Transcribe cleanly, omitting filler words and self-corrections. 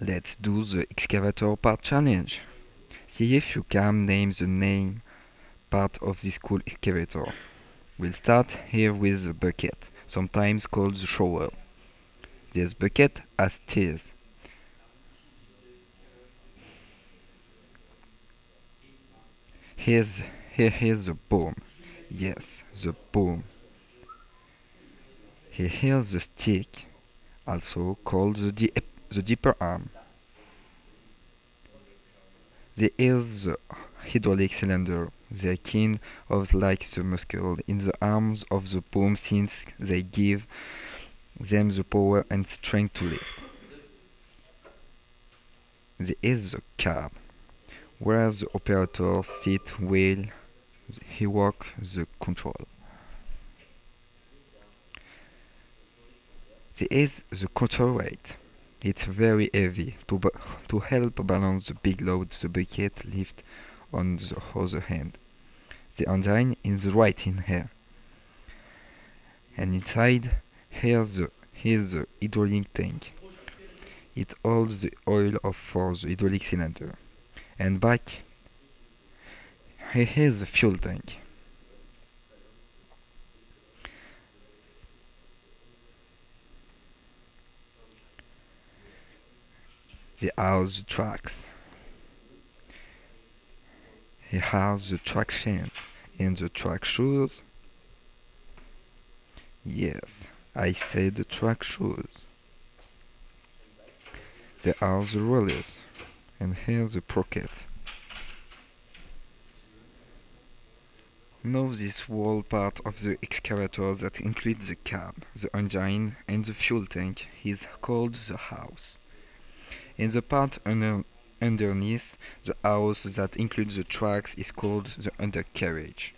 Let's do the excavator part challenge. See if you can name the name part of this cool excavator. We'll start here with the bucket, sometimes called the shovel. This bucket has teeth. Here's, here's the boom. Yes, the boom. Here's the stick, also called the deeper arm. There is the hydraulic cylinder. They kind of like the muscle in the arms of the boom since they give them the power and strength to lift. There is the cab, where the operator sits while he works the control. There is the counterweight. It's very heavy to help balance the big load the bucket lifts on the other hand. The engine is right in here. And inside, here's the hydraulic tank. It holds the oil for the hydraulic cylinder. And back, here's the fuel tank. There are the tracks. Here are the track chains and the track shoes. Yes, I said the track shoes. There are the rollers, and here's the sprocket. Now this whole part of the excavator that includes the cab, the engine and the fuel tank is called the house. And the part underneath the house that includes the tracks is called the undercarriage.